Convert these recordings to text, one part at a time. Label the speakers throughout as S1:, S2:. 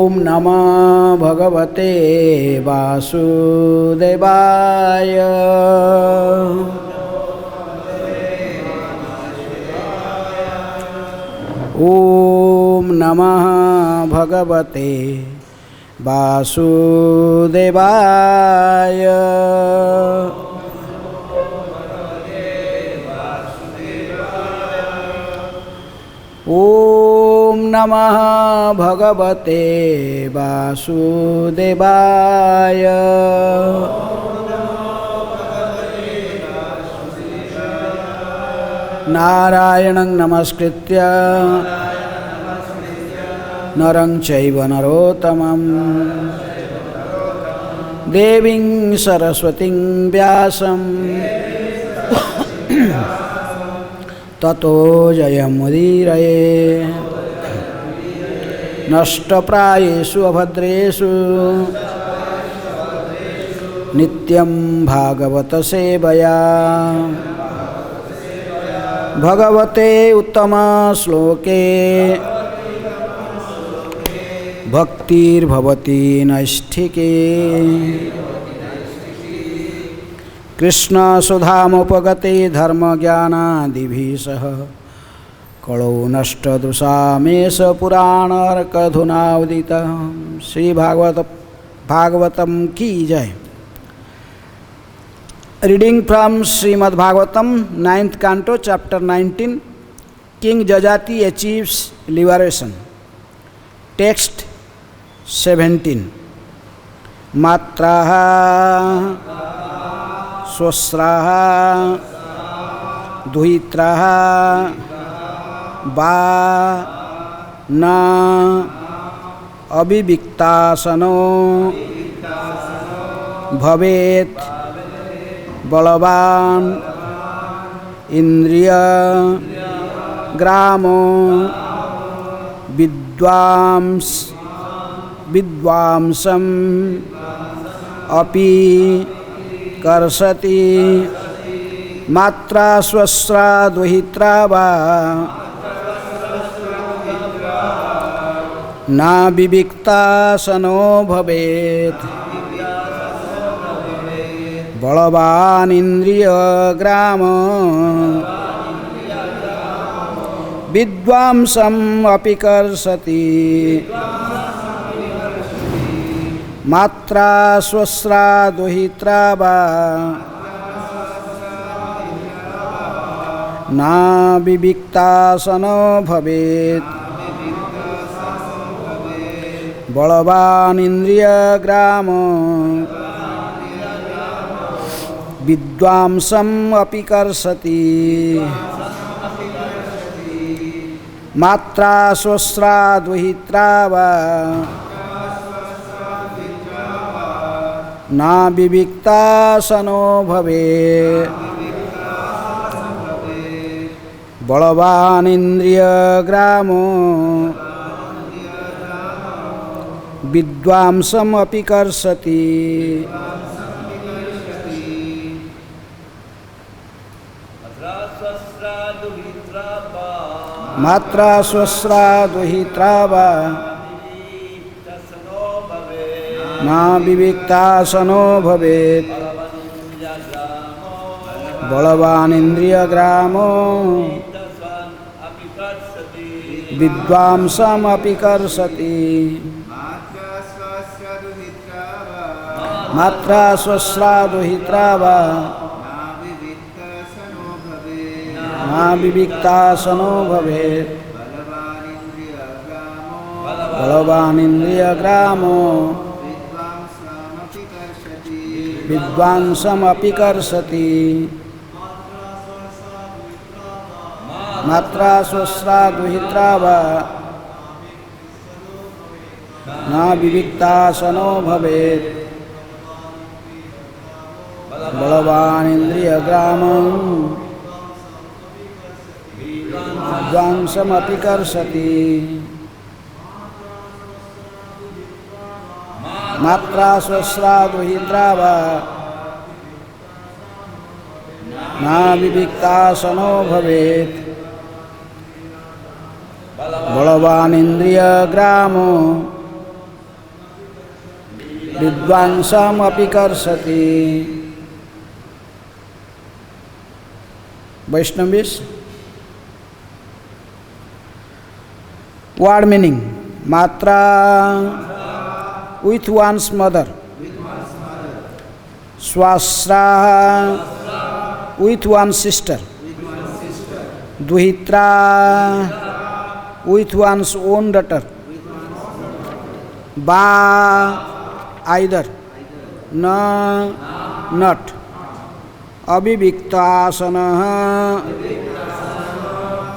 S1: ॐ नमः भगवते वासुदेवाय। ॐ नमः भगवते वासुदेवाय। ॐ नमः भगवते वासुदेवाय। नारायणं नमस्कृत्य नरं चैव नरोत्तमं देवीं सरस्वतीं व्यासं ततो जयमुदीरये। नष्टप्रायेषु अभद्रेषु नित्यं भागवत सेवया भगवते उत्तम श्लोके भक्तिर्भवति नैष्ठिके। कृष्ण सुधामुपगते धर्मज्ञानादिभिः सह कलौ नष्टदृशामेष पुराणार्कधुनावदितः। श्री भागवतम की जय। Reading from Srimad Bhagavatam, 9th Canto, Chapter 19, King Jajati achieves liberation. Text 17. Matraha swasraha duhitraha ba na abhiviktasano bhavet बलवान इंद्रिय ग्रामो विद्वांसम अपि कर्षति मात्रा स्वस्रा दुहित्रा वा ना विविक्ता सनो भवेत्। बलवान इंद्रिय ग्राम विद्वांसम अपि कर्षति मात्रा स्वस्रा दुहित्रा वा ना विविक्ता सनो भवेत्। बलवान इंद्रिय ग्राम विद्वांसम अपि कर्षति मात्रा स्वस्रा दुहित्रा वा ना विविक्ता सनो भवेत्। बलवान इंद्रिय ग्रामो विद्वांसम अपि कर्षति मात्रा स्वस्रा दुहित्रा वा ना विविक्ता सनो भवेत्। बलवान इंद्रिय ग्रामो विद्वांसम अपि कर्षति मात्रा स्वस्रा दुहित्रा वा ना विविक्ता सनो भवेत्। बलवान इंद्रिय ग्रामो विद्वांसम अपि कर्षति मात्रा स्वस्रा दुहित्रा वा ना विविक्ता सनो भवेत्। बलवान इंद्रिय ग्रामो विद्वांसम अपि कर्षति मात्रा स्वस्रा दुहित्रा वा ना विविक्ता सनो भवेत्। बलवान इंद्रिय ग्रामो विद्वांसमपि कर्षति. Vaishnavis. Word meaning. Matra with one's mother. Swasra with one's sister. Duhitra with one's own daughter. Ba either. Na not. Abhiviktasana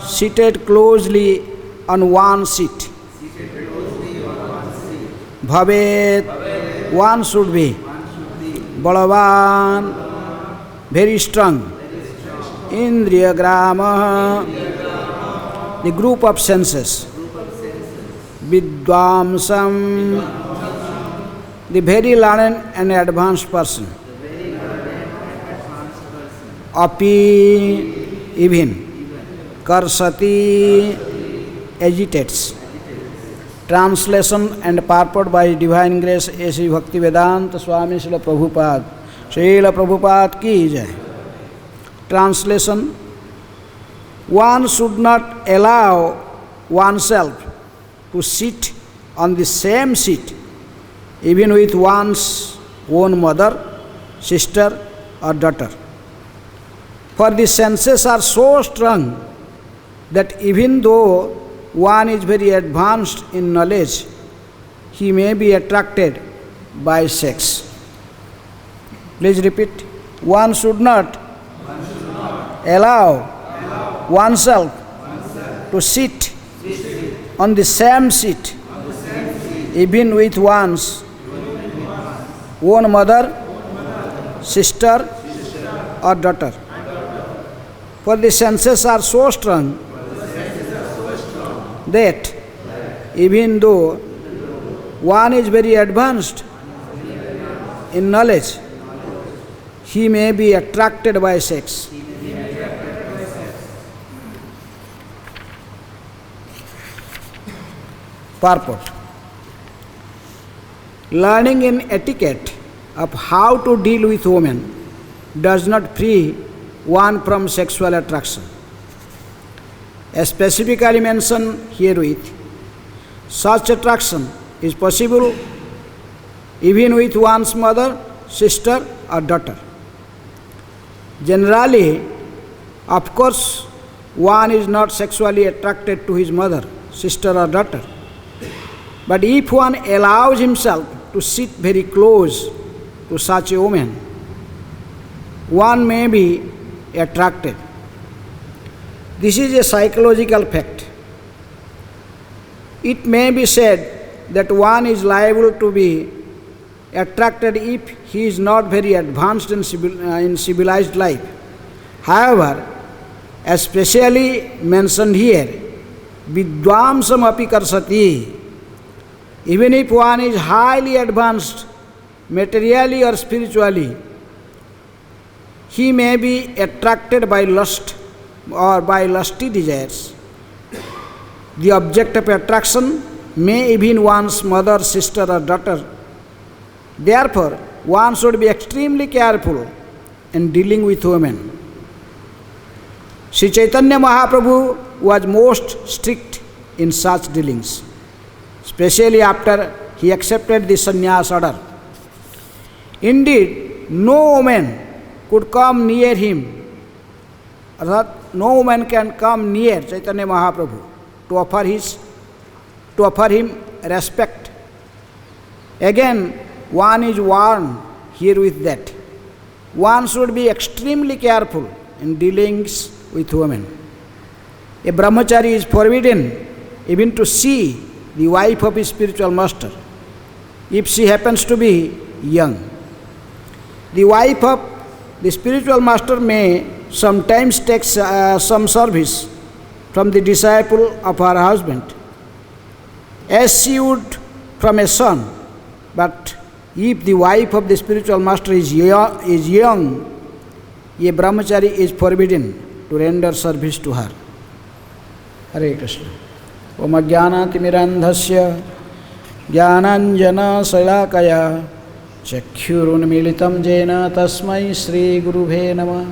S1: seated closely on one seat. Bhavet one should be. Balavan very strong. Indriya grama the group of senses. Vidvamsam the very learned and advanced person. Api even. Karsati agitates. Translation and purport by Divine Grace A.C. Bhaktivedanta Swami Srila Prabhupada. Srila Prabhupada ki jai. Translation: one should not allow oneself to sit on the same seat even with one's own mother, sister or daughter. For the senses are so strong that even though one is very advanced in knowledge, he may be attracted by sex. Please repeat. One should not allow oneself to sit on the same seat even with one's own mother, sister or daughter. For the senses are so strong that even though one is very advanced in knowledge, he may be attracted by sex. Purport. Learning in etiquette of how to deal with women does not free one from sexual attraction. As specifically mentioned herewith, such attraction is possible even with one's mother, sister or daughter. Generally, of course, one is not sexually attracted to his mother, sister or daughter. But if one allows himself to sit very close to such a woman, one may be attracted. This is a psychological fact. It may be said that one is liable to be attracted if he is not very advanced in civilized life. However, as specially mentioned here, vidvamsam api karsati. Even if one is highly advanced materially or spiritually, he may be attracted by lust or by lusty desires. The object of attraction may even one's mother, sister or daughter. Therefore, one should be extremely careful in dealing with women. Sri Chaitanya Mahaprabhu was most strict in such dealings, especially after he accepted the sannyas order. Indeed, no woman could come near him, no woman can come near Chaitanya Mahaprabhu to offer him respect. Again, one is warned herewith that one should be extremely careful in dealings with women. A brahmachari is forbidden even to see the wife of his spiritual master, if she happens to be young. The wife of the spiritual master may sometimes take some service from the disciple of her husband, as she would from a son. But if the wife of the spiritual master is young, a brahmachari is forbidden to render service to her. Hare Krishna. Om Ajnanatimirandhasya Jnananjana Salakaya चक्षुरुन्मीलितं येन तस्मै श्रीगुरुवे नमः।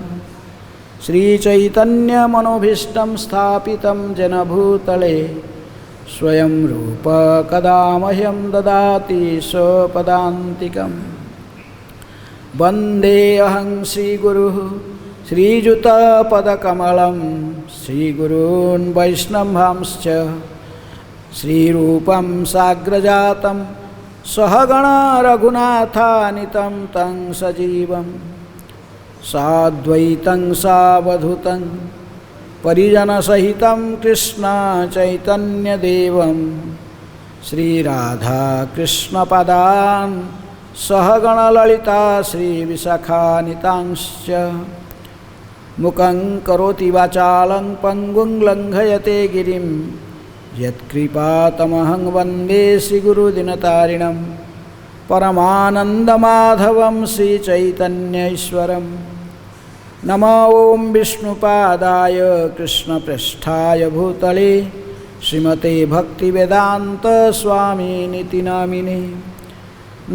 S1: श्रीचैतन्यमनोभीष्टं स्थापितं येन भूतले स्वयं रूप कदा मह्यं ददाति स्वपदान्तिकम्। वन्देऽहं श्रीगुरुः श्रीयुतपदकमलं श्रीगुरून् वैष्णवांश्च श्रीरूपं साग्रजातं सहगण रघुनाथानितं तं सजीवं साद्वैतं सावधूतं परिजनसहितं कृष्ण चैतन्यदेवं श्रीराधाकृष्णपदान् सहगण ललिता श्रीविशाखानितांश्च मुखं करोति वाचालं पङ्गुं लङ्घयते गिरिं यत्कृपातमहं वन्दे श्रीगुरुदिनतारिणं परमानन्दमाधवं श्रीचैतन्यैश्वरम्। नमो ॐ विष्णुपादाय कृष्णप्रेष्ठाय भूतले श्रीमते भक्तिवेदान्तस्वामिनिति नामिने।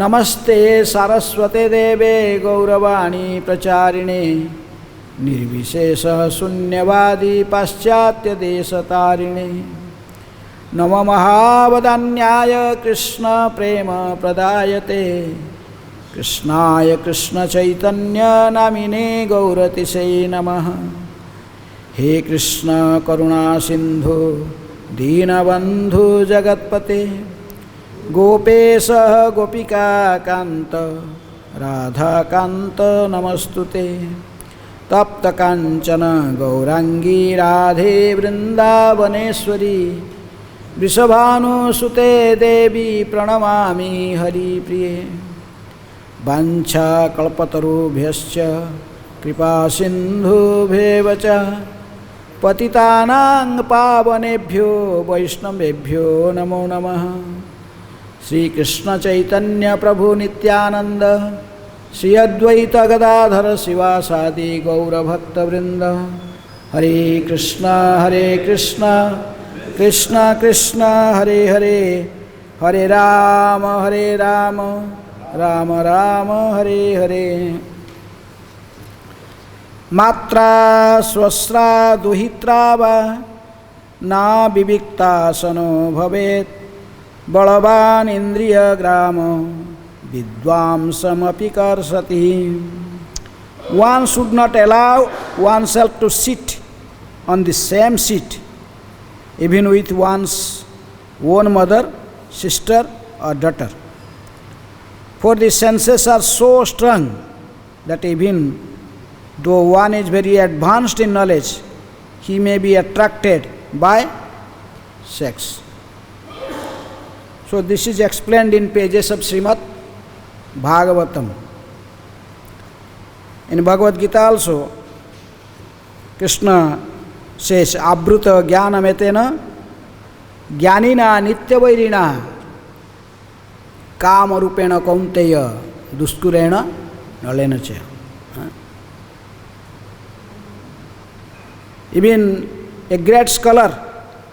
S1: नमस्ते सारस्वते देवे गौरवाणी प्रचारिणे निर्विशेषः शून्यवादी पाश्चात्यदेशतारिणे। नमो महावदान्याय कृष्ण प्रेम प्रदायते कृष्णाय कृष्णचैतन्य नामिने गौरतिसे नमः। हे कृष्ण करुणा सिंधु दीनबंधु जगत्पते गोपेश गोपिका कांत राधाकांत नमस्तुते। तप्त कांचन गौरांगी राधे वृंदावनेश्वरी वृषभानुसुते देवी प्रणमामि हरिप्रिये। वाञ्छाकल्पतरुभ्यश्च कृपा सिन्धुभ्येव च पतितानां पावनेभ्यो वैष्णवेभ्यो नमो नमः। श्रीकृष्ण चैतन्य प्रभु नित्यानंद श्री अद्वैत गदाधर शिवासादि गौरभक्तवृंद। हरे कृष्ण कृष्ण कृष्ण हरे हरे हरे राम राम राम हरे हरे। मात्रा स्वस्रा दुहित्रा वा ना विविक्तासनो भवेत् बलवान् इन्द्रियग्राम विद्वांसमपि कर्षति। One should not allow oneself to sit on the same seat even with one's own mother, sister or daughter. For the senses are so strong that even though one is very advanced in knowledge, he may be attracted by sex. So this is explained in pages of Srimad Bhagavatam. In Bhagavad Gita also, Krishna says, Abruta jnanametena jnanina nityavairina kamarupena kaunteya duskurena nalena cha. Even a great scholar,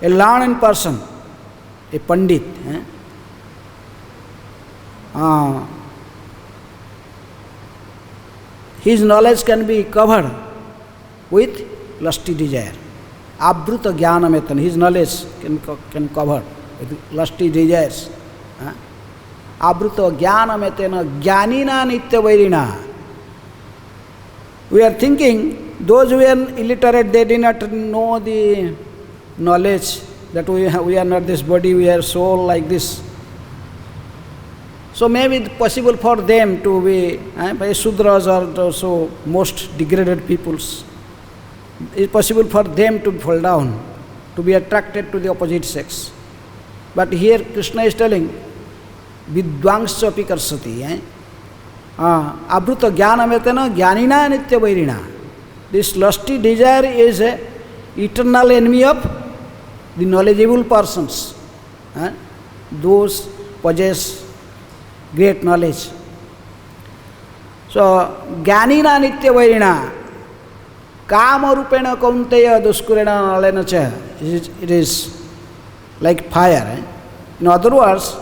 S1: a learned person, a pandit, his knowledge can be covered with lusty desire. Abruta jnanametana, his knowledge can cover with lusty desires. Abruta jnanametana jnanina nityavairina. We are thinking, those who are illiterate, they do not know the knowledge that we are not this body, we are soul like this. So maybe it's possible for them to be, by Sudras or also most degraded peoples, it's possible for them to fall down, to be attracted to the opposite sex. But here Krishna is telling, Vidvangscha api karsati. Abruta jnanametana jnanina nityavairina. This lusty desire is an eternal enemy of the knowledgeable persons. Those possess great knowledge. So, jnanina nityavairina kama rupena kaunteya duskurena nalena cha. It is like fire. In other words,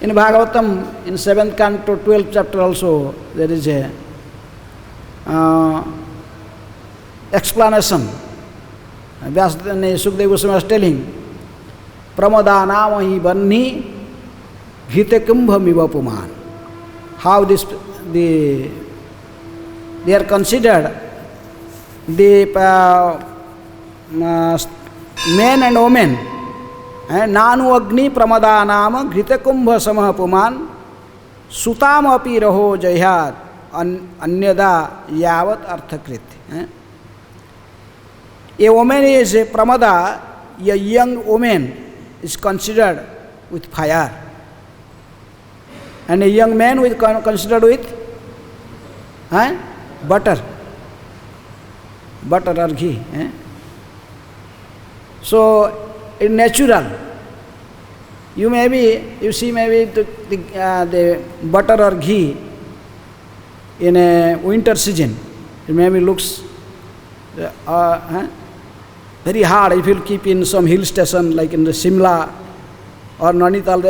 S1: In Bhagavatam, in 7th canto, 12th chapter also, there is a explanation. Sukadeva Goswami was telling, Pramadana Banni Ghitekumbha Puman. How they are considered the men and women. Nanu Agni Pramadanam Ghitekumbha Samah Puman Sutam api raho jayhat anyada yavat arthakrit. A woman is a pramada, a young woman is considered with fire, and a young man is considered with butter or ghee. So it's natural. You see maybe the butter or ghee in a winter season, it maybe looks very hard. If you keep in some hill station like in the Simla or Nainital,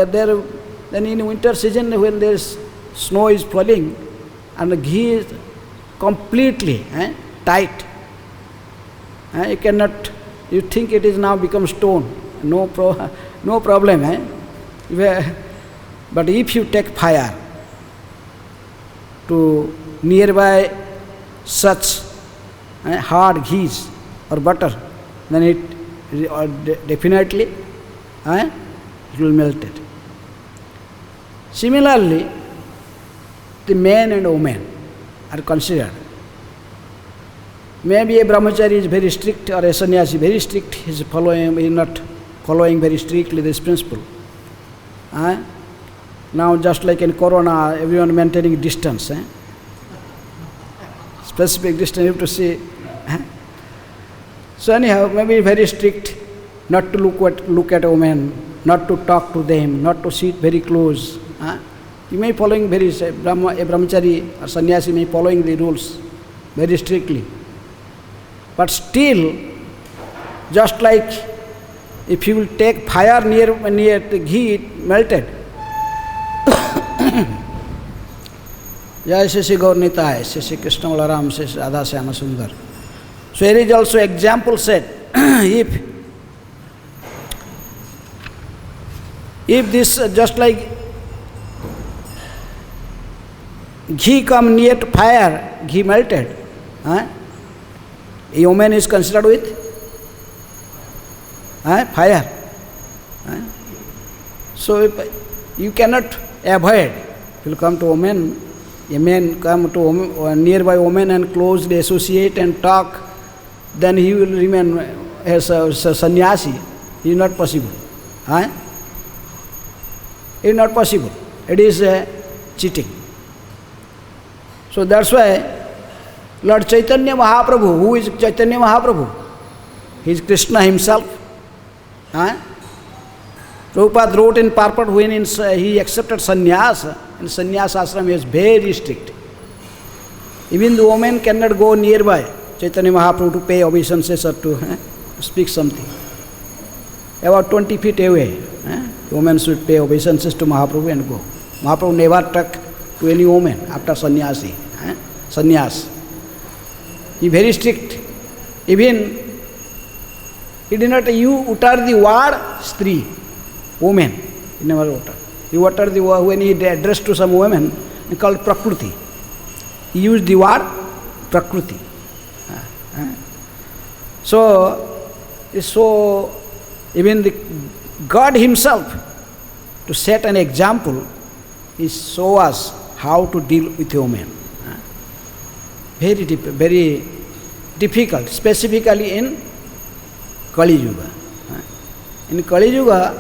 S1: then in winter season when there is snow is falling and the ghee is completely tight, you cannot. You think it is now become stone. No problem. But if you take fire to nearby such hard ghees or butter, then it definitely it will melt it. Similarly, the men and women are considered. Maybe a brahmachari is very strict or a sannyasi very strict. He is not following very strictly this principle. Now just like in Corona, everyone maintaining distance. Specific distance you have to see. So anyhow, maybe very strict, not to look at women, not to talk to them, not to sit very close. You may following a brahmachari or sannyasi may following the rules very strictly. But still, just like if you will take fire near the ghee, it melted. Jai Shri Gaur Nitai, Shri Krishna Balaram, Shri Radha Syama Sundar. So here is also example said, if this just like ghee come near to fire, ghee melted, a woman is considered with fire. So you cannot avoid. If you come to woman, a man come to a nearby woman and closely associate and talk, then he will remain as a sannyasi. It is not possible. It is not possible. It is cheating. So that's why Lord Chaitanya Mahaprabhu, who is Chaitanya Mahaprabhu? He is Krishna himself. Prabhupada wrote in purport when he accepted sannyas. In sannyas ashram he was very strict. Even the woman cannot go nearby Chaitanya Mahaprabhu to pay obeisances or to speak something. About 20 feet away, the woman should pay obeisances to Mahaprabhu and go. Mahaprabhu never talked to any woman after sannyas. He very strict. Even he did not utter the word stri, woman. He never uttered. He uttered the word when he addressed to some women, he called Prakruti. He used the word Prakruti. So even the God himself, to set an example, he show us how to deal with a woman. Very difficult, specifically in Kali Yuga. In Kali Yuga,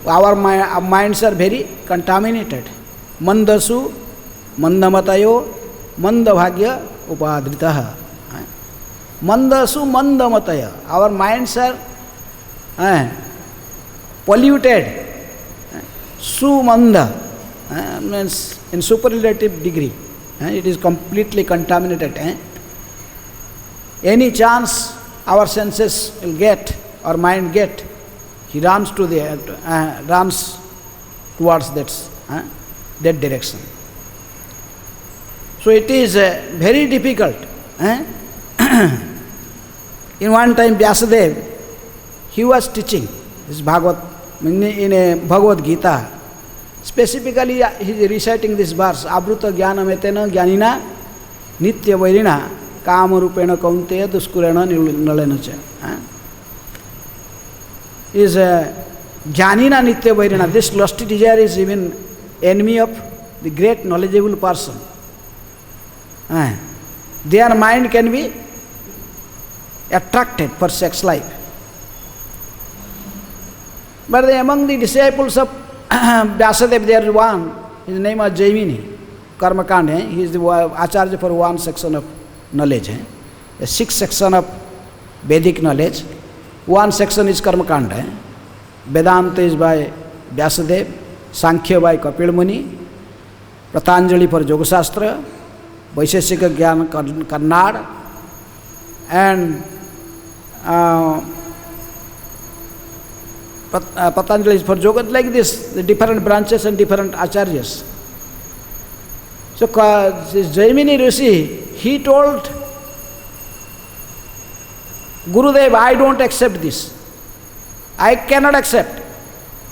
S1: our minds are very contaminated. Mandasu, mandamatayo, mandabhagya upadritaha. Mandasu, mandamataya. Our minds are polluted. Sumanda means in superlative degree. It is completely contaminated. Any chance our senses will get, our mind get, he runs towards that that direction. So it is very difficult. In one time Vyasadeva, he was teaching this Bhagavad, in a Bhagavad Gita. Specifically, he is reciting this verse, Abruta Jnana Metena Jnanina Nitya Vairina Kama Rupena Kaunteya Duskurena Nalena Cha. Is Jnanina Nitya Vairina. This lusty desire is even enemy of the great knowledgeable person. Their mind can be attracted for sex life. But among the disciples of Vyasadeva, there is one, his name was Jaimini, Karmakanda. He is the Acharya for one section of knowledge. The 6 section of Vedic knowledge. One section is Karmakanda. Vedanta is by Vyasadeva, Sankhya by Kapil Muni, Patanjali for Yoga Shastra, Vaisheshika Gyan Karnad, and Patanjali is for yoga, like this, the different branches and different acharyas. So this Jaimini Rishi, he told Gurudev, I don't accept this. I cannot accept.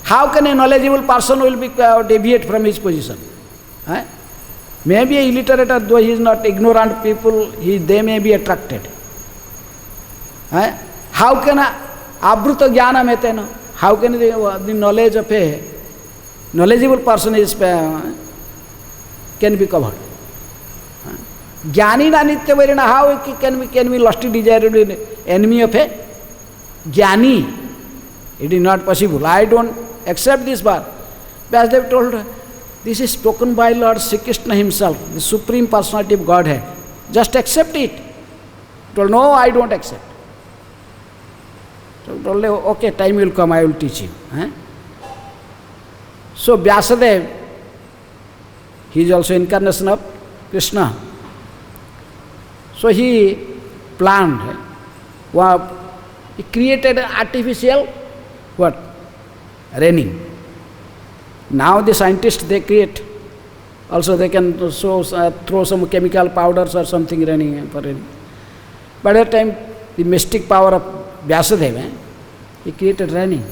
S1: How can a knowledgeable person will be deviate from his position? Maybe a illiterate, though he is not ignorant people, they may be attracted. How can Abruta Jnana Metena? How can the knowledge of a knowledgeable person is can be covered? Jnanina Nitya Vairina, how can be lusty desire enemy of a Jnani? It is not possible. I don't accept this bar. Vyasadeva told, this is spoken by Lord Sri Krishna himself, the Supreme Personality of Godhead. Just accept it. He told, no, I don't accept. So he told, okay, time will come, I will teach you. So Vyasadeva, he is also incarnation of Krishna. So he planned, he created an artificial what? Raining. Now the scientists, they create, also they can throw some chemical powders or something raining for raining. By that time, the mystic power of Vyasadeva, he created raining.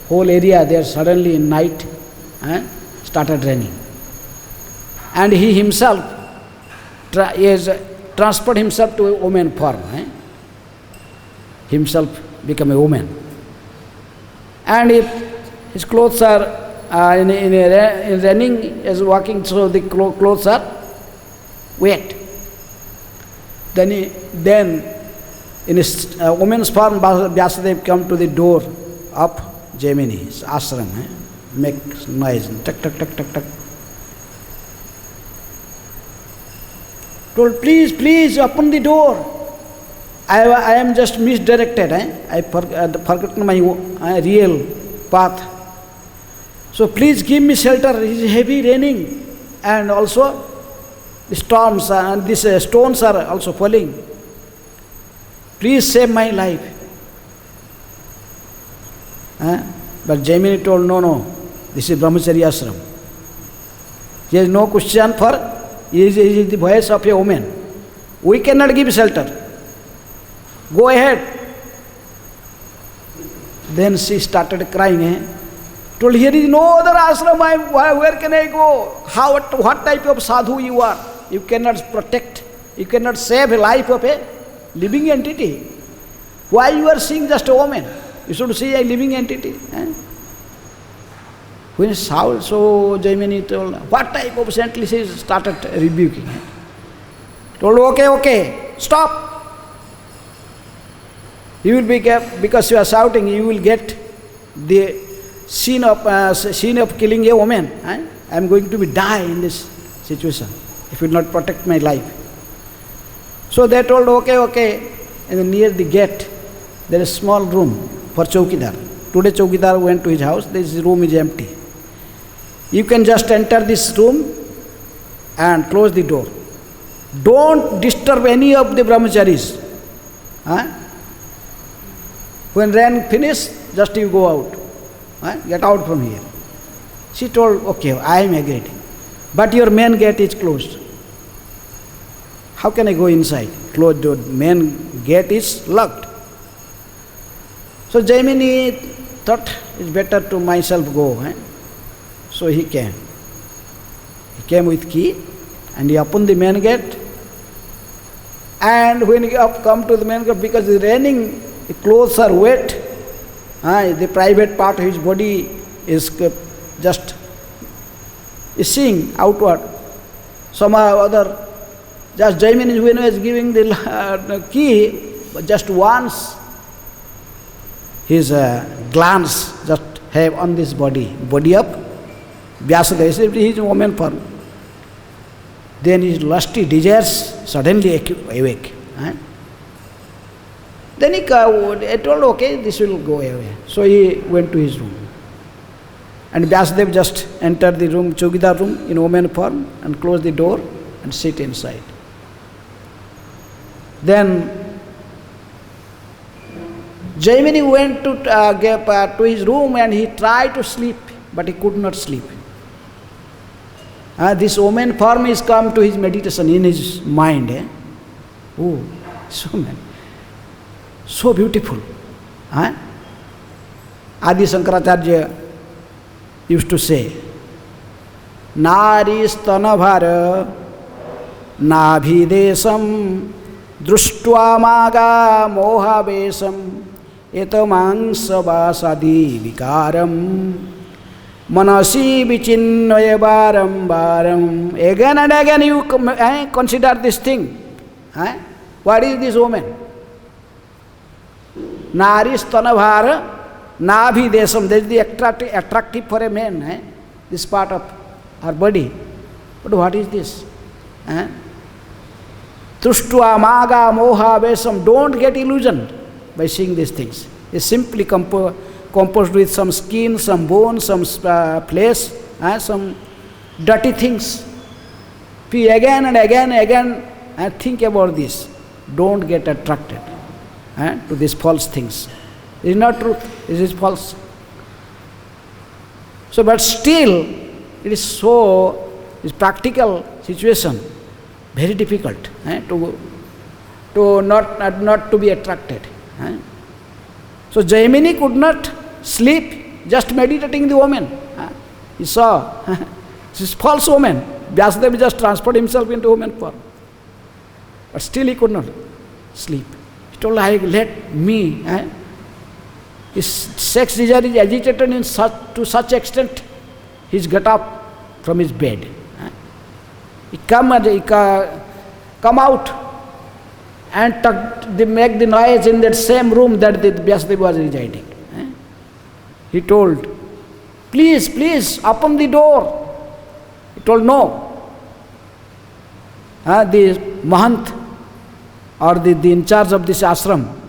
S1: Whole area there suddenly in night started raining. And he himself transferred himself to a woman form. Himself become a woman. And his clothes are in raining, is walking, so the clothes are wet. Then in his woman's form, Vyasadeva come to the door of Jaimini's ashram, make noise, tuck, tuck, tuck, tuck, tuck. Told, please open the door. I am just misdirected. I forgotten my real path. So please give me shelter. It is heavy raining, and also the storms and these stones are also falling. Please save my life. But Jaimini told, no, this is Brahmacharya ashram. There is no question for, he is the voice of a woman. We cannot give shelter. Go ahead. Then she started crying. Told, here is no other ashram, where can I go? What type of sadhu you are? You cannot protect, you cannot save a life of a living entity. Why you are seeing just a woman? You should see a living entity. When so Jaimini told, what type of saintly, she started rebuking. Told, okay, stop. You will be, because you are shouting, you will get the sin of killing a woman. I am going to die in this situation if you will not protect my life. So they told, okay. And near the gate, there is a small room for Chowkidar. Today Chowkidar went to his house, this room is empty. You can just enter this room and close the door. Don't disturb any of the brahmacharis. When rain finishes, just you go out. Get out from here. She told, okay, I am agreed. But your main gate is closed. How can I go inside? Closed door, main gate is locked. So Jaimini thought it's better to myself go. So he came. He came with key and he opened the main gate. And when he come to the main gate, because it's raining, the clothes are wet, the private part of his body is just seeing outward. Somehow or other, just Jaimini when he was giving the key, just once his glance just have on this body up. Vyasadeva said he is a woman form. Then his lusty desires suddenly awake. Then he told, okay, this will go away. So he went to his room. And Vyasadeva just entered the room, Chogidar room, in woman form, and closed the door and sit inside. Then Jaimini went to his room and he tried to sleep, but he could not sleep. This woman form is come to his meditation in his mind. Oh, so beautiful. Adi Shankaracharya used to say, Nari stanabhara nabhidesam društva maga mohavesam etamangsa vikaram manasi vichinnaya varam varam. Again and again you consider this thing. What is this woman? Nari stanabhara nabhidesam. That is the attractive for a man, this part of her body. But what is this? Društva maga moha vesam. Don't get illusioned by seeing these things. It's simply composed with some skin, some bone, some flesh, some dirty things. Again and again, think about this. Don't get attracted to these false things. It is not truth, it is false. So, but still, it is so, it's practical situation, very difficult to not to be attracted. So Jaimini could not sleep, just meditating the woman. He saw, this is false woman. Vyasadeva just transferred himself into woman form. But still he could not sleep. He told, let me. His sex desire is agitated to such extent, he's got up from his bed. He come out and they make the noise in that same room that the Vyasadeva was residing. He told, please, open the door. He told, no. The Mahant or the in charge of this ashram,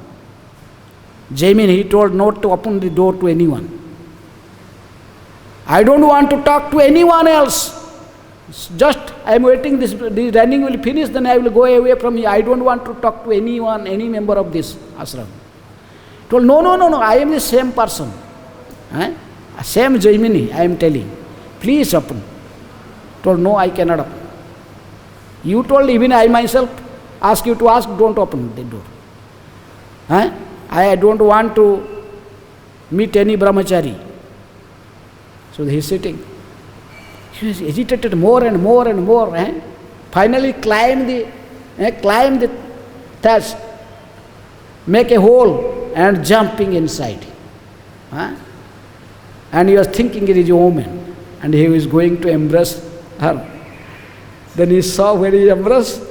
S1: Jaimini, he told not to open the door to anyone. I don't want to talk to anyone else. Just I am waiting, this running will finish, then I will go away from here. I don't want to talk to anyone, any member of this ashram. He told, no, I am the same person. Same Jaimini, I am telling. Please open. He told, no, I cannot open. You told, even I myself ask you to ask, don't open the door. I don't want to meet any brahmachari. So he is sitting. He was agitated more and more and more. Finally climbed the thatch, make a hole and jumping inside. And he was thinking it is a woman and he was going to embrace her. Then he saw when he embraced,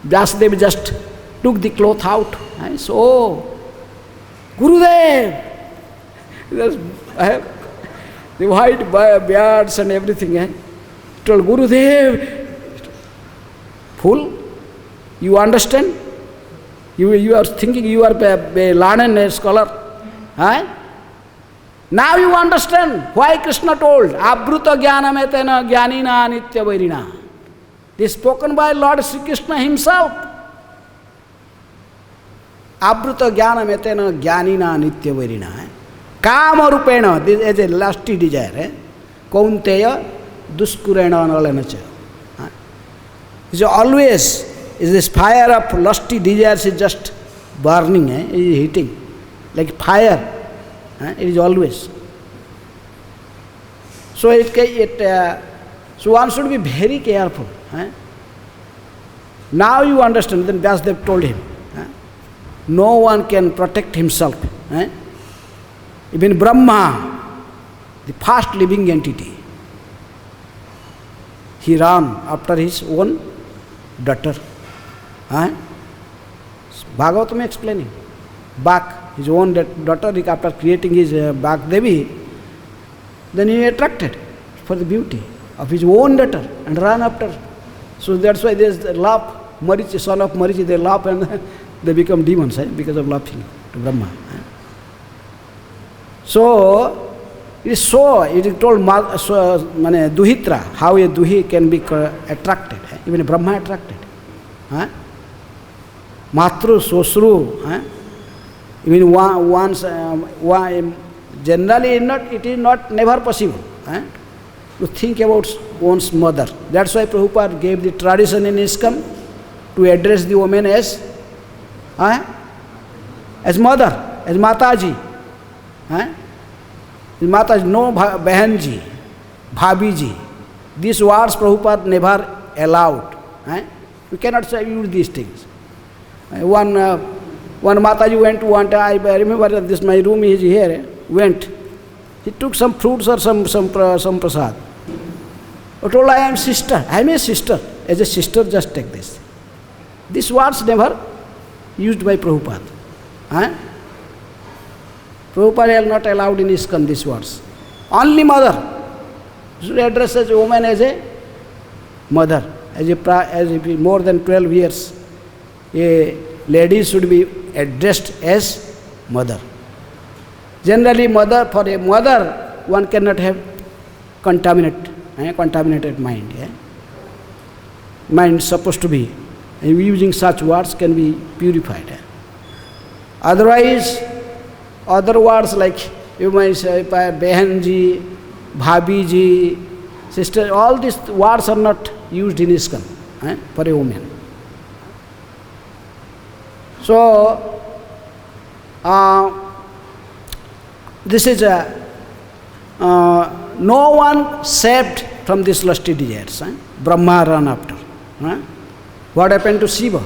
S1: Vyasadeva just took the cloth out. So, oh, Gurudev! The white beards and everything. He told, Gurudev, fool, you understand? You are thinking you are a learned scholar. Now you understand why Krishna told, Abruta jnanam etena jnanina nitya vairina. This is spoken by Lord Sri Krishna himself. Abruta jnanam etena jnanina nitya vairina. Kama rupena, this is a lusty desire. Kaunteya duskurena nalanacha. It's always, is this fire of lusty desires is just burning, it is heating, like fire. It is always. So so one should be very careful. Now you understand. Then Vyasadeva told him, no one can protect himself. Even Brahma, the first living entity, he ran after his own daughter. Bhagavatam explaining. Bak, his own daughter, after creating his Bak Devi, then he attracted for the beauty of his own daughter and ran after. So that's why there is the laugh, Marichi, son of Marichi, they laugh and they become demons because of laughing to Brahma. So it is told Duhitra, how a Duhi can be attracted, even Brahma attracted. Matru, Sosru, even once, generally it is not never possible to think about one's mother. That's why Prabhupada gave the tradition in ISKCON to address the woman as mother, as Mataji. Mataji, no Bahanji, Bhabiji. These words Prabhupada never allowed. We cannot use these things. One Mataji went to one time, I remember this, my room is here, went. He took some fruits or some prasad. He told, I am sister, I am a sister. As a sister, just take this. These words never used by Prabhupada. Prabhupada has not allowed in ISKCON these words. Only mother. Should address as a woman as a mother. As more than 12 years, a lady should be addressed as mother. Generally, for a mother, one cannot have contaminated mind. Mind is supposed to be, using such words can be purified. Otherwise, other words like you might say Behanji, Bhabiji, sister, all these words are not used in ISKCON for a woman. So, this is no one saved from these lusty desires. Brahma ran after. What happened to Shiva?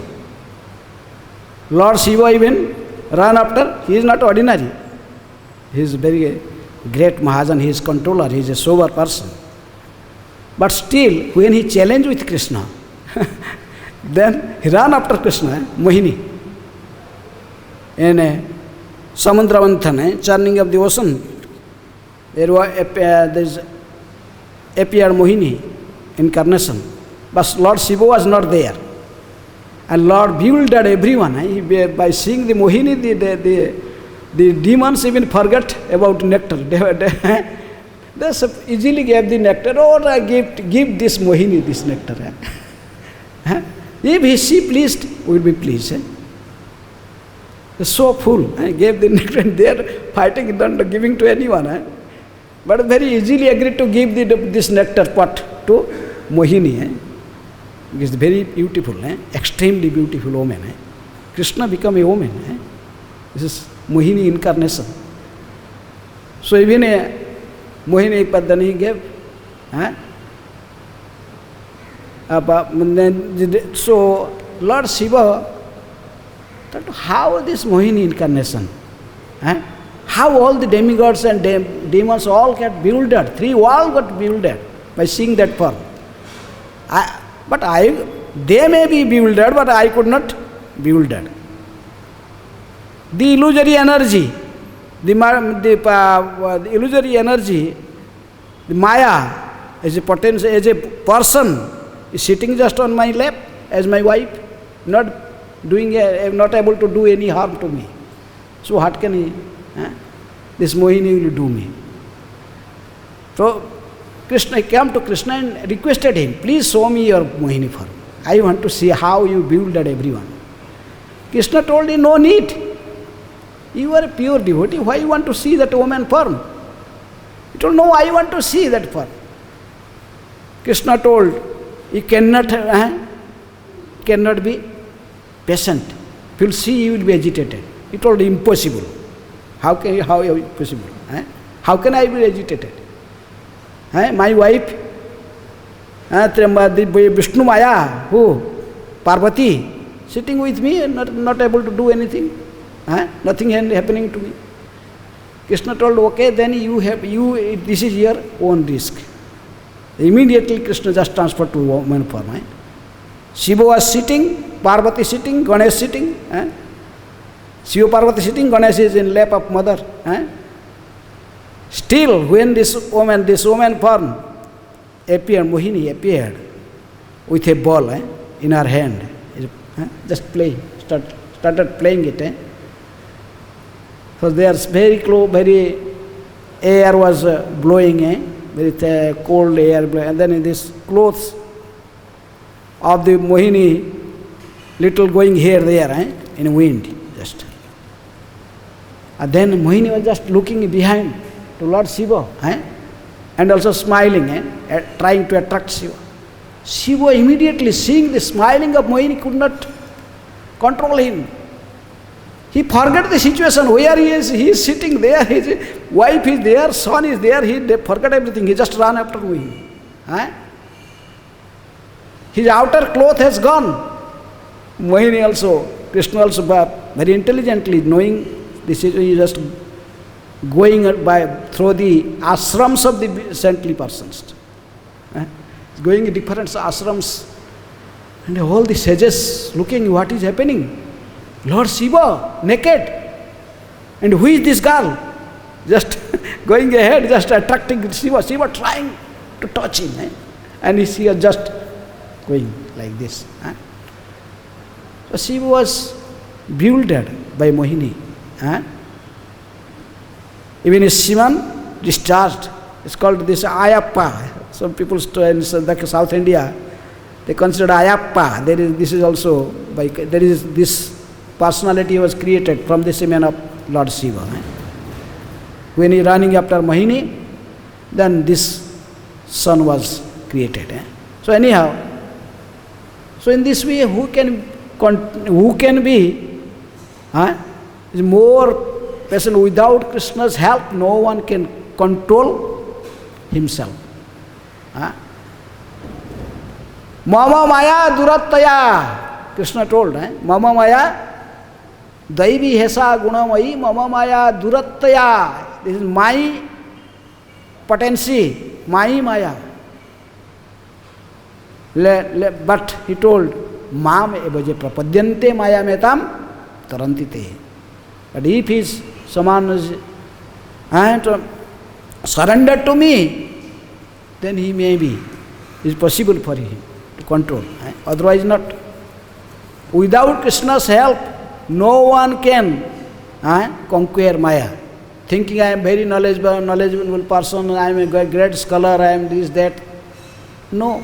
S1: Lord Shiva even ran after. He is not ordinary. He is very great Mahajan. He is controller. He is a sober person. But still, when he challenged with Krishna, then he ran after Krishna, Mohini. In Samudramanthan, churning of the ocean, there appeared Mohini incarnation. But Lord Shiva was not there. And Lord bewildered everyone. By seeing the Mohini, the demons even forgot about nectar. They easily gave the nectar. Oh, give this Mohini this nectar. If she pleased, we will be pleased. They're so full. Gave the nectar and they are fighting, not giving to anyone. But very easily agreed to give this nectar pot to Mohini. It's very beautiful, extremely beautiful woman. Krishna become a woman. This is Mohini incarnation. So even Mohini Padani gave. So Lord Shiva thought, how this Mohini incarnation? How all the demigods and demons all get bewildered. 3 all got bewildered by seeing that form. They may be bewildered, but I could not be bewildered. The illusory energy, the illusory energy, the Maya, as a person, is sitting just on my lap as my wife, not able to do any harm to me. So what can he? This Mohini will do me. So Krishna came to Krishna and requested him, please show me your Mohini form. I want to see how you bewildered everyone. Krishna told him, no need. You are a pure devotee. Why you want to see that woman form? He told, no, I want to see that form. Krishna told, you cannot be patient. If you will see, you will be agitated. He told, impossible. How possible? How can I be agitated? My wife, Vishnu Maya, who? Parvati, sitting with me and not able to do anything. Nothing happening to me. Krishna told, okay, then this is your own risk. Immediately Krishna just transferred to woman form. Shiva was sitting, Parvati sitting, Ganesh sitting. Shiva Parvati sitting, Ganesh is in lap of mother. Still, when this woman form appeared, Mohini appeared with a ball in her hand, just playing, started playing it. So they are very close, very air was blowing, very cold air blowing, and then in this clothes of the Mohini, little going here, there, in wind, just. And then Mohini was just looking behind to Lord Shiva, and also smiling, trying to attract Shiva. Shiva immediately seeing the smiling of Mohini could not control him. He forgot the situation where he is sitting there, his wife is there, son is there, he forgot everything, he just ran after Mohini. His outer cloth has gone. Mohini also, Krishna also, very intelligently knowing this is, he just going through the ashrams of the saintly persons. Going in different ashrams, and all the sages looking what is happening. Lord Shiva, naked. And who is this girl? Just going ahead, just attracting Shiva. Shiva trying to touch him. And she was just going like this. So Shiva was bewildered by Mohini. Even a Shivan discharged. It's called this Ayappa. Some people in South India, they consider Ayappa. This is also, there is this personality was created from the semen of Lord Shiva. When he running after Mohini, then this son was created. So anyhow, so in this way, who can be is more person without Krishna's help? No one can control himself. Mama Maya Durattaya, Krishna told, Mama Maya Daivi Hesa Gunamayi Mama Maya Durattaya. This is my potency, my Maya. But he told, Mam evaje prapadyante Maya metam tarantite. But if someone is surrendered to me, then he may be, it is possible for him to control. Otherwise not. Without Krishna's help, no one can conquer Maya. Thinking I am very knowledgeable person, I am a great scholar, I am this, that. No.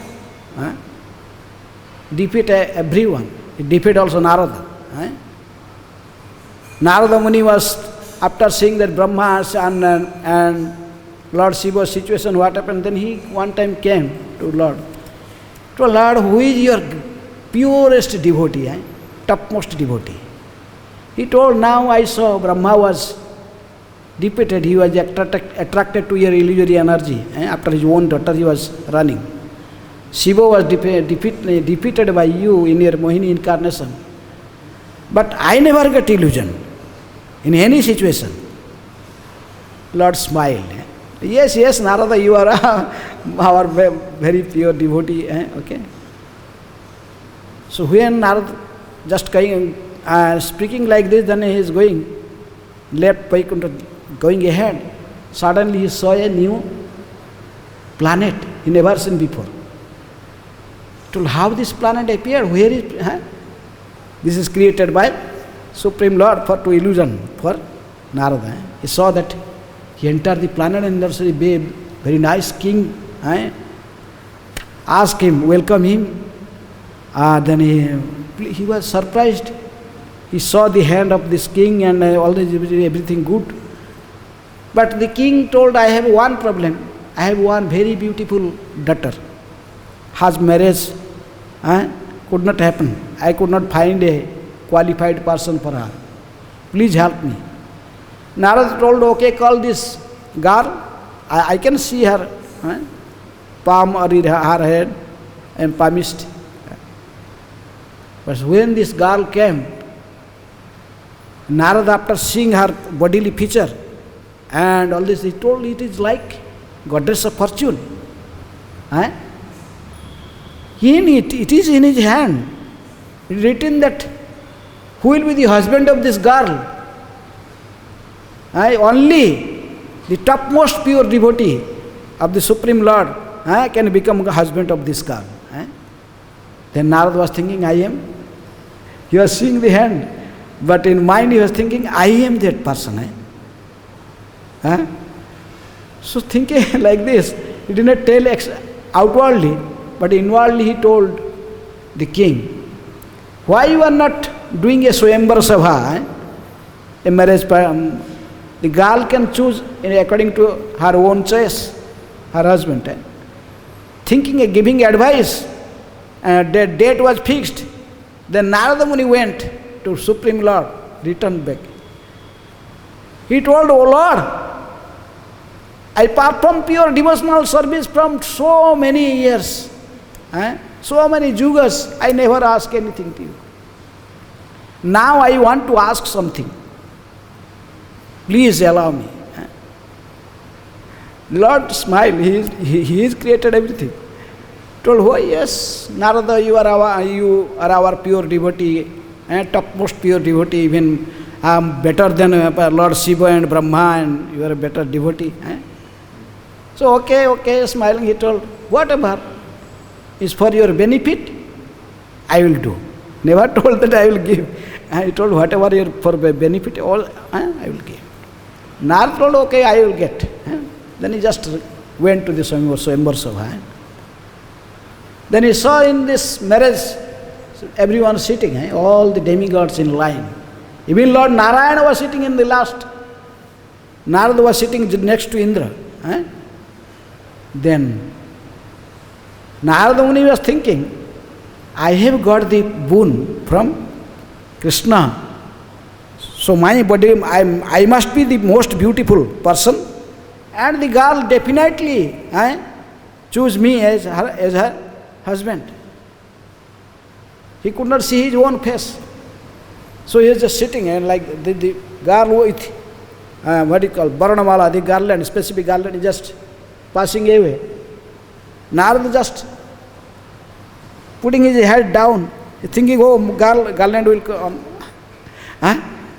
S1: Defeat everyone. It defeat also Narada. Narada Muni was, after seeing that Brahma and Lord Shiva's situation, what happened, then he one time came to Lord. To Lord, who is your purest devotee, topmost devotee? He told, now I saw Brahma was defeated, he was attracted to your illusory energy. After his own daughter he was running. Shiva was defeated by you in your Mohini incarnation. But I never get illusion in any situation. Lord smiled. Yes, Narada, you are our very pure devotee. Okay. So when Narada just speaking like this, then he is going left, going ahead. Suddenly he saw a new planet he never seen before. Told how this planet appeared, where is this is created by Supreme Lord to illusion for Narada. He saw that he entered the planet and there's a very nice king. Ask him, welcome him. Then he was surprised. he saw the hand of this king and all this, everything good. But the king told, I have one problem. I have one very beautiful daughter. Her marriage could not happen. I could not find a qualified person for her. Please help me. Narada told, okay, call this girl. I can see her palm or her head, and promised. But when this girl came, Narada, after seeing her bodily feature and all this, he told it is like goddess of fortune. It is in his hand. It is written that who will be the husband of this girl? Only the topmost pure devotee of the Supreme Lord can become the husband of this girl. Then Narada was thinking, I am. He was seeing the hand, but in mind he was thinking, I am that person. So thinking like this, he did not tell outwardly, but inwardly he told the king, why you are not doing a Swayamvara Sabha, a marriage? The girl can choose according to her own choice, her husband. Thinking, giving advice, the date was fixed. Then Narada Muni went to Supreme Lord, returned back. He told, O Lord, I perform pure devotional service from so many years, so many yugas, I never ask anything to you. Now I want to ask something. Please allow me. Lord smiled, he has created everything. Told, oh yes, Narada, you are our pure devotee, topmost pure devotee, even better than Lord Shiva and Brahma, and you are a better devotee. So okay, smiling, he told, whatever is for your benefit, I will do. Never told that I will give. He told, whatever is for benefit, all I will give. Narada told, okay, I will get. Then he just went to the Swayamvara Sabha. Then he saw in this marriage, everyone sitting, all the demigods in line. Even Lord Narayana was sitting in the last. Narada was sitting next to Indra. Then Narada Muni was thinking, I have got the boon from Krishna. So my body, I must be the most beautiful person, and the girl definitely choose me as her husband. He could not see his own face. So he was just sitting and like the girl with, Varanamala, the garland, specific garland, is just passing away. Narada just putting his head down, thinking, oh, garland will come.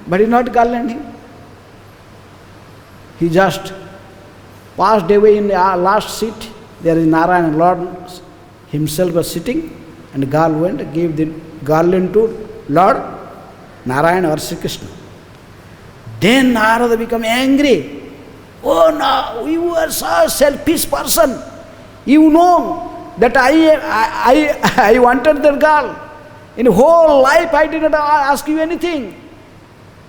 S1: But he's not garlanding. He just passed away in the last seat. There is Narayana, Lord himself was sitting, and the girl went and gave the garland to Lord Narayana or Sri Krishna. Then Narada became angry. Oh no, you are such a selfish person. You know that I wanted that girl. In whole life I did not ask you anything.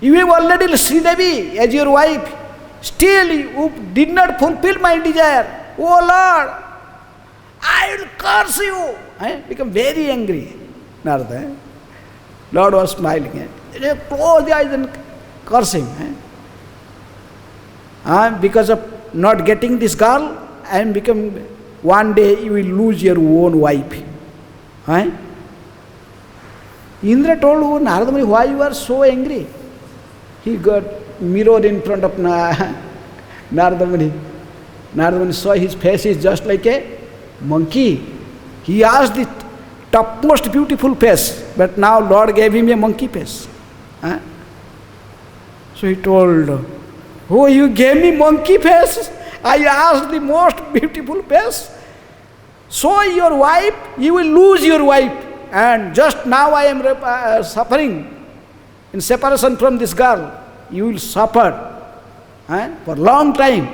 S1: You have already Sridevi as your wife. Still you did not fulfill my desire. Oh Lord, I will curse you. Become very angry. Narada. Lord was smiling. Close the eyes and curse him. Because of not getting this girl, I am become, one day you will lose your own wife. Indra told, oh, Narada Muni, why you are so angry? He got mirror in front of Narada Muni. Narada Muni saw his face is just like a monkey. He asked the topmost beautiful face, but now Lord gave him a monkey face. So he told, oh, you gave me monkey face? I asked the most beautiful face. So your wife, you will lose your wife. And just now I am suffering in separation from this girl. You will suffer for a long time.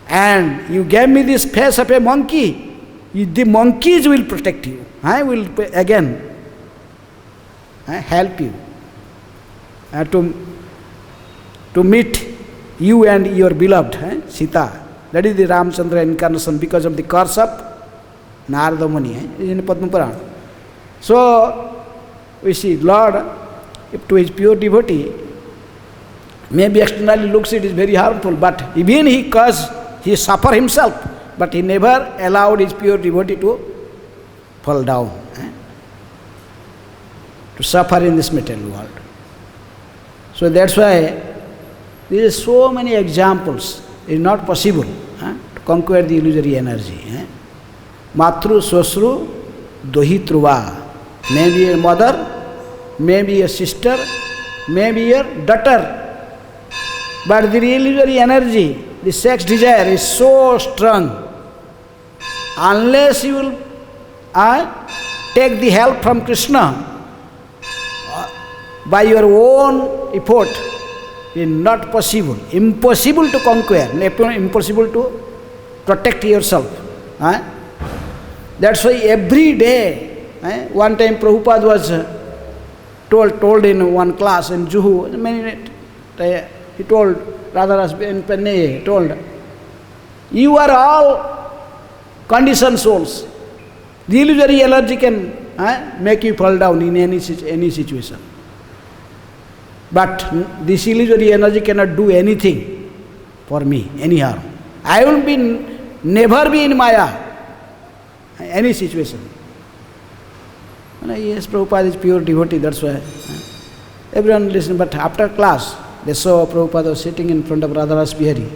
S1: And you gave me this face of a monkey. The monkeys will protect you. Will again. help you to meet you and your beloved Sita. That is the Ramchandra incarnation because of the curse of Narada Muni in Padma Purana. So we see Lord, if to his pure devotee, maybe externally looks it is very harmful, but even he caused, he suffer himself, but he never allowed his pure devotee to fall down, to suffer in this material world. So that's why there is so many examples. It is not possible to conquer the illusory energy. Matru Swasru Dohitruva. Maybe a mother, maybe a sister, maybe a daughter. But the illusory energy, the sex desire is so strong. Unless you will take the help from Krishna by your own effort, it is not possible. Impossible to conquer, impossible to protect yourself. That's why every day, one time Prabhupada was told in one class in Juhu, he told Radharas and Penne, told, you are all conditioned souls. The illusory energy can make you fall down in any situation. But this illusory energy cannot do anything for me, any harm. I will never be in Maya, any situation. Yes, Prabhupada is pure devotee, that's why. Everyone listened, but after class, they saw Prabhupada was sitting in front of Radharas Bihari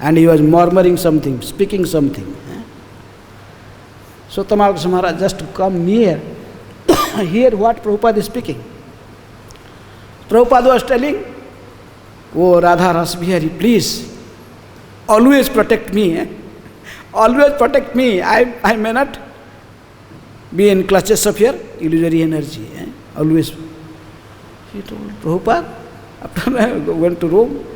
S1: and he was murmuring something, speaking something. So Tamal Maharaj just to come near, hear what Prabhupada is speaking. Prabhupada was telling, oh Radharas Bihari, please, always protect me. Always protect me. I may not be in clutches of your illusory energy. Always. He told Prabhupada, after I went to Rome,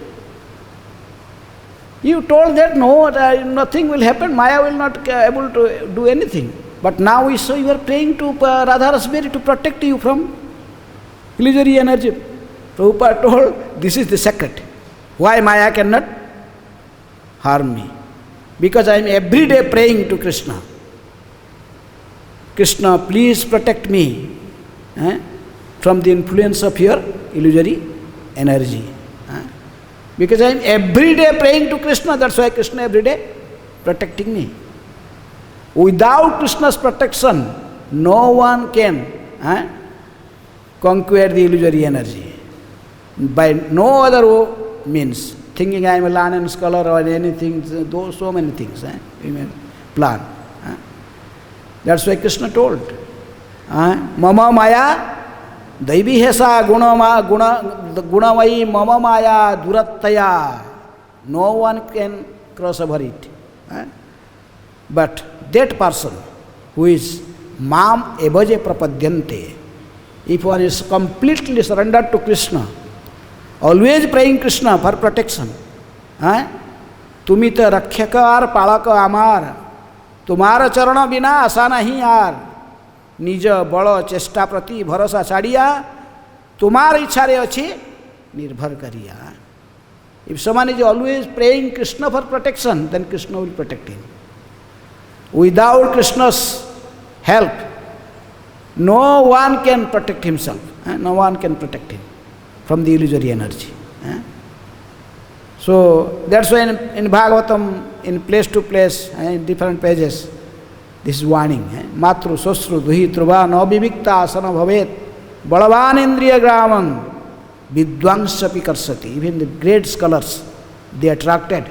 S1: you told that no, nothing will happen, Maya will not be able to do anything. But now we saw you are praying to Radharas Bihari to protect you from illusory energy. Prabhupada told, this is the secret. Why Maya cannot harm me? Because I am every day praying to Krishna. Krishna, please protect me from the influence of your illusory energy. Because I am every day praying to Krishna, that's why Krishna every day protecting me. Without Krishna's protection, no one can conquer the illusory energy. By no other means, thinking I am a learned scholar or anything, those so many things we may plan. That's why Krishna told, Mama Maya Daivi Hesa Gunamayi Mama Maya Durattaya. No one can cross over it. But that person who is Mam Evaje Prapadyante, if one is completely surrendered to Krishna, always praying Krishna for protection. Tumita rakhyakar palaka amar, tumara charana bina asa nahi yaar, nija balo chesta prati bharosa chadiya, tumar ichhare achi nirbhar kariya. If someone is always praying Krishna for protection, then Krishna will protect him. Without Krishna's help, no one can protect himself. No one can protect him from the illusory energy. So that's why in Bhagavatam, in place to place, in different pages, this is warning. Matru Sosru Duhi Truva no Vivikta Asana Bhavet Balavan Indriya Graman Vidvangshapi Karsati. Even the great scholars, they attracted.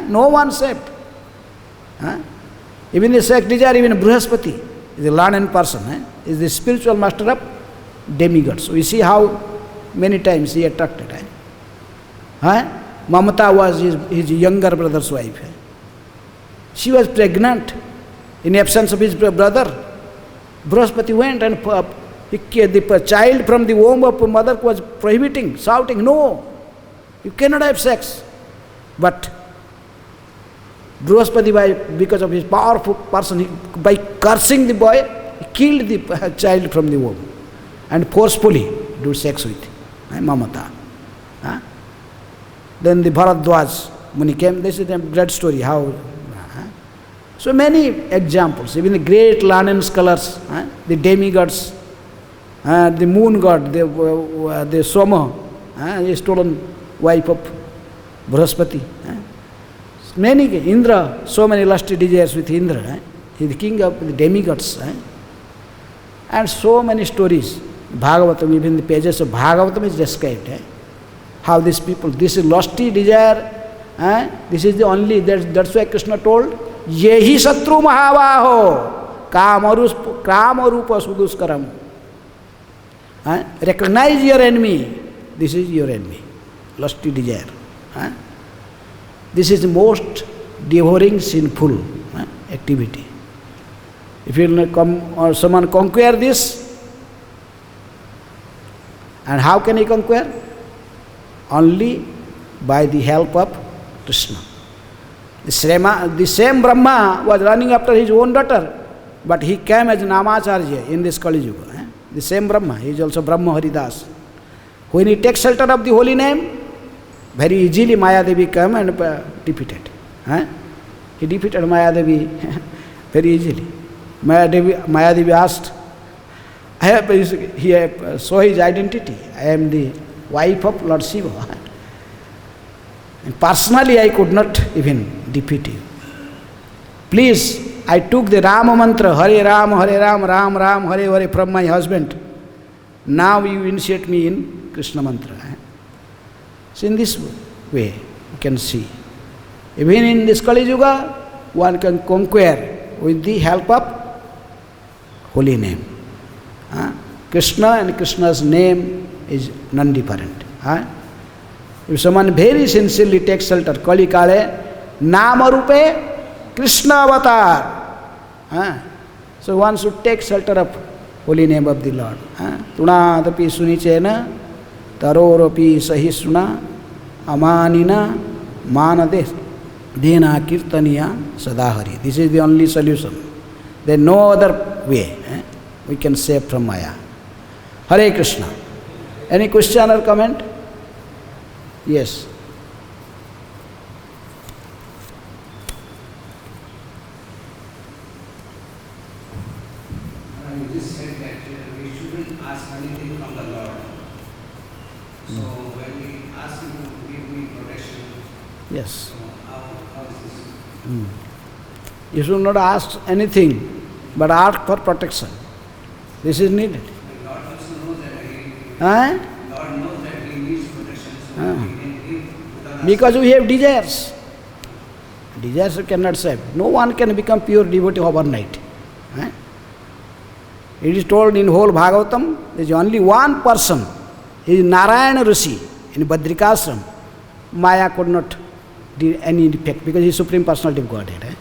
S1: No one saved. Even the sex desire, even Brihaspati is a learned person, is the spiritual master of demigods. We see how many times he attracted. Mamata was his younger brother's wife. She was pregnant in absence of his brother. Brihaspati went and the child from the womb of mother was prohibiting, shouting, no, you cannot have sex. But Brihaspati, because of his powerful person, by cursing the boy, he killed the child from the womb. and forcefully do sex with Mamata. Then the Bharadwaj Muni came. This is a great story. How? So many examples. Even the great learned scholars, the demigods, the moon god, the Soma, a stolen wife of Brahaspati. Many, Indra, so many lusty desires with Indra. He is the king of the demigods. And so many stories. Bhagavatam, even the pages of Bhagavatam is described. How these people, this is lusty desire, this is the only, that's why Krishna told, Yehi Satru Mahavaho, Kama Rupa Suduskaram. Recognize your enemy, this is your enemy, lusty desire. This is the most devouring, sinful activity. If you will come or someone conquer this, and how can he conquer? Only by the help of Krishna. The same Brahma was running after his own daughter, but he came as Namacharya in this Kali Yuga. The same Brahma, he is also Brahma Haridas. When he takes shelter of the holy name, very easily Maya Devi came and defeated. He defeated Maya Devi very easily. Maya Devi asked, he saw his identity. I am the wife of Lord Shiva. And personally I could not even defeat you. Please, I took the Rama mantra, Hare Ram, Ram Ram, Hare Hare from my husband. Now you initiate me in Krishna mantra. So in this way, you can see. Even in this Kali Yuga, one can conquer with the help of holy name. Krishna and Krishna's name is non-different. If someone very sincerely takes shelter, Kali Kale, Nama Rupe, Krishna Avatar. So one should take shelter of holy name of the Lord. Tunadapi sunichena, taroropi sahisuna, amanina, manade, dena kirtaniya sadahari. This is the only solution. There is no other way. We can save from Maya. Hare Krishna. Any question or comment? Yes.
S2: You just said that we shouldn't ask anything from the Lord. So when we ask Him to give me protection,
S1: Yes.
S2: so how is this?
S1: You should not ask anything, but ask for protection. This is needed.
S2: The Lord also knows that Lord knows that He needs protection, so He can give without
S1: Because we have desires. Desires cannot save. No one can become pure devotee overnight. It is told in whole Bhagavatam, there is only one person. He is Narayana Rishi in Badrikashram. Maya could not do any effect because he is Supreme Personality of Godhead.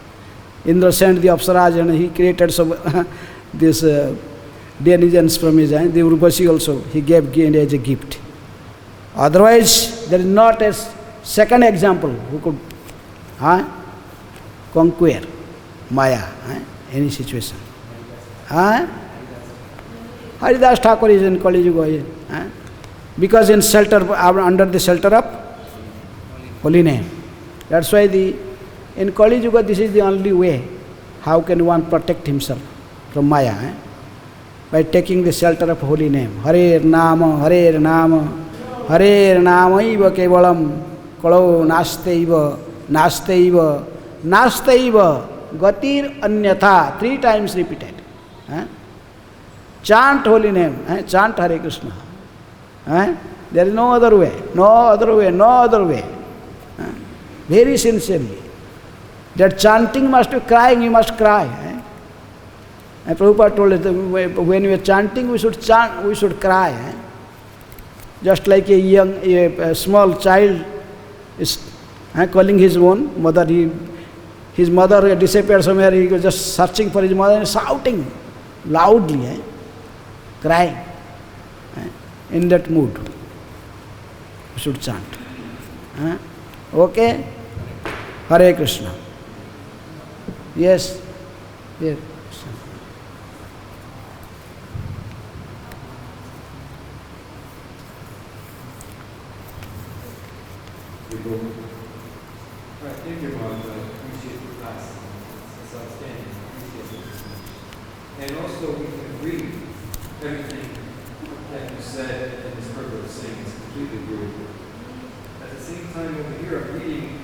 S1: Indra sent the Apsaras and he created some this denizens from his hand. The Urvashi also he gave as a gift. Otherwise, there is not a second example who could conquer Maya, any situation. Haridas Thakur is in Kali Yuga, because in shelter, under the shelter of holy name. That's why in Kali Yuga this is the only way. How can one protect himself from Maya? By taking the shelter of holy name. Hare Nama, Hare Nama, Hare Namaiva Kevalam, Kalo Nastaiva, Nastaiva, Nastaiva, Gatir Anyatha, 3 times repeated. Chant holy name, chant Hare Krishna. There is no other way, no other way, no other way. Very sincerely. That chanting must be crying, you must cry. And Prabhupada told us that when we are chanting, we should chant, we should cry. Just like a small child is calling his own mother. His mother disappeared somewhere, he was just searching for his mother and shouting loudly, crying. In that mood, we should chant. Okay? Hare Krishna. Yes? Yes.
S3: book. Right, thank you, Martha. I appreciate the class. It's outstanding. Appreciate it. And also, we can agree everything that you said and Ms. Herbert was saying is completely agreeable. At the same time, over here, I'm reading in the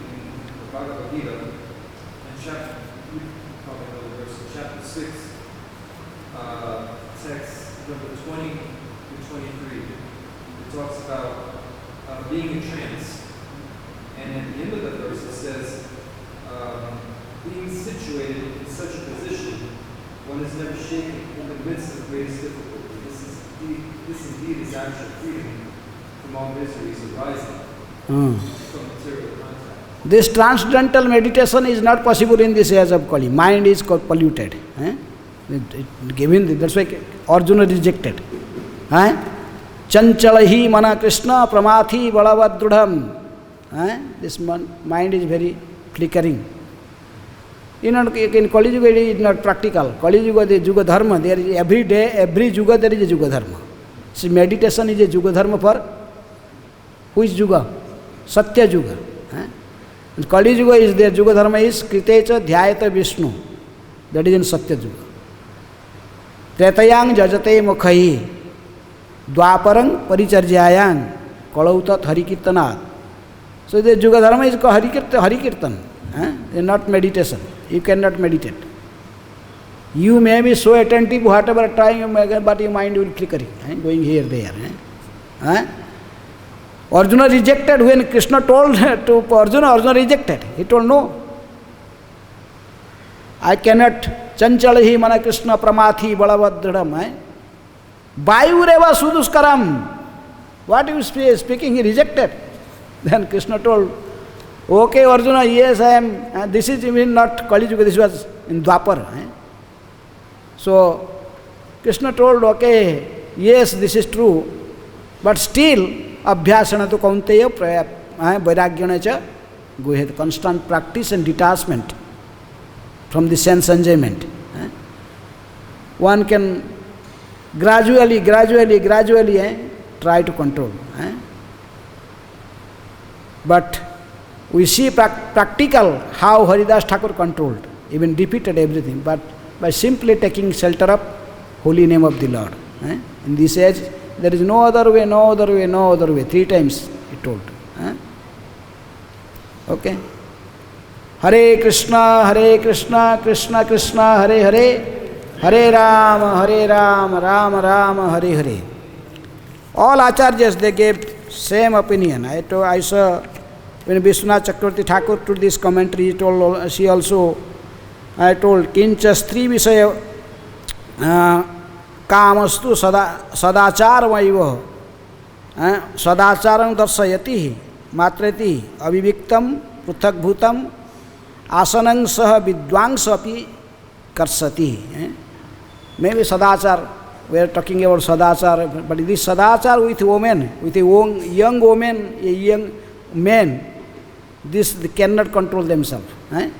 S3: Bhagavad Gita, in chapter, you probably know the verse, in chapter 6, text number 20 to 23. It talks about being in trance. And at the end of the verse, it says, being situated in such a position, one is never shaken in the midst of greatest difficulty. This indeed is actual freedom from all miseries arising from material contact.
S1: This transcendental meditation is not possible in this age of Kali. Mind is polluted. Given that's why Arjuna rejected. Chanchalahi mana Krishna pramathi balavadrudham. This mind is very flickering. In Kali Yuga it is not practical. Kali Yuga, the Yuga Dharma, there is every day, every Yuga there is a Yuga Dharma. See, meditation is a Yuga Dharma for which Yuga? Satya Yuga. Kali Yuga is there, Yuga Dharma is Kritecha Dhyayata Vishnu. That is in Satya Yuga. Tretayang Jajate Mukhayi Dwaparang Paricharjayang Kalautat Harikirtanat. So the Yuga Dharma is called Harikirtan. Not meditation. You cannot meditate. You may be so attentive, whatever trying you may, but your mind will flickering, going here, there. Arjuna rejected when Krishna told to Arjuna, Arjuna rejected. He told no. I cannot. Chanchalahi mana Krishna pramathi balavadradam. Vayureva suduskaram. What you speaking? He rejected. Then Krishna told, okay, Arjuna, yes, I am. This is even not Kali Yuga, this was in Dwapar. So, Krishna told, okay, yes, this is true, but still, abhyasana tu kaunteya vairagyana cha guhed, constant practice and detachment from the sense enjoyment. One can gradually try to control. But we see practical how Haridas Thakur controlled, even defeated everything, but by simply taking shelter of holy name of the Lord. In this age, there is no other way, no other way, no other way. 3 times he told. Okay. Hare Krishna, Krishna Krishna, Hare Hare, Hare Rama, Rama Rama, Hare Hare. All acharyas, they gave same opinion. I saw when Vishwanath Chakravarti Thakur took this commentary, she also told, Kincha stri visaya kamastu sadachar vaiva sadacharam darsayati matrati aviviktam pruthak bhutam asanang saha vidwangsa api karsati. Maybe sadachar, we are talking about sadachar, but this sadachar with women, with a young woman, a young man, this they cannot control themselves.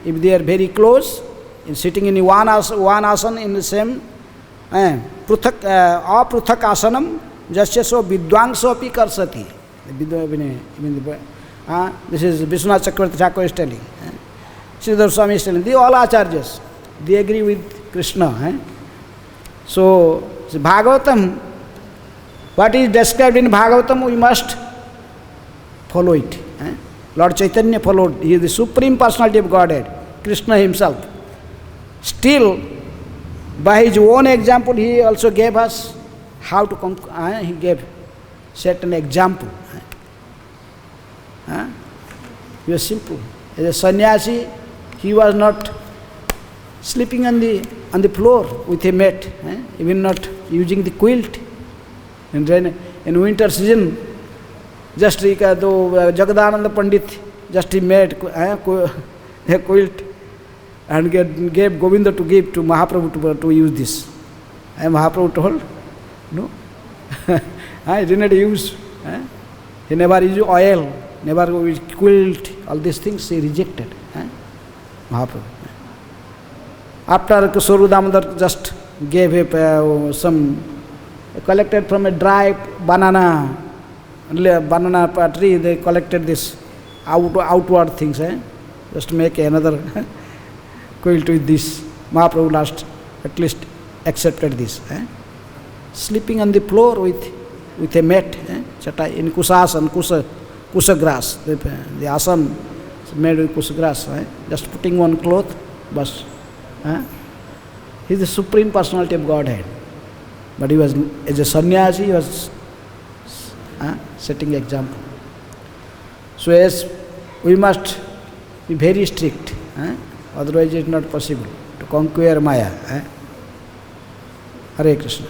S1: If they are very close, in sitting in one asana in the same pruthak asanam, jasya so vidwangso api karsati. This is Vishwanath Chakravarti Thakur is telling. Sridhar Swami is telling. They all acharyas, they agree with Krishna. So Bhagavatam, what is described in Bhagavatam, we must follow it. Lord Chaitanya followed. He is the Supreme Personality of Godhead, Krishna himself. Still, by his own example, he also gave us how to he gave certain example. He was simple. As a sannyasi, he was not sleeping on the floor with a mat, even not using the quilt. And then in winter season, just Jagadananda Pandit just he made a quilt and gave Govinda to give to Mahaprabhu to use this. Mahaprabhu told, no, he did not use. He never used oil, never used quilt, all these things he rejected. Mahaprabhu. After Kishore Damodar just gave some, collected from a dry banana tree, they collected this outward things. Just make another quilt with this. Mahaprabhu last at least accepted this. Sleeping on the floor with a mat, chata in kusasan, kusa grass. The asana made with kusa grass. Just putting one cloth, bas. He is the Supreme Personality of Godhead. But he was, as a sannyasi, he was setting example. So as we must be very strict, otherwise it is not possible to conquer Maya. Hare Krishna.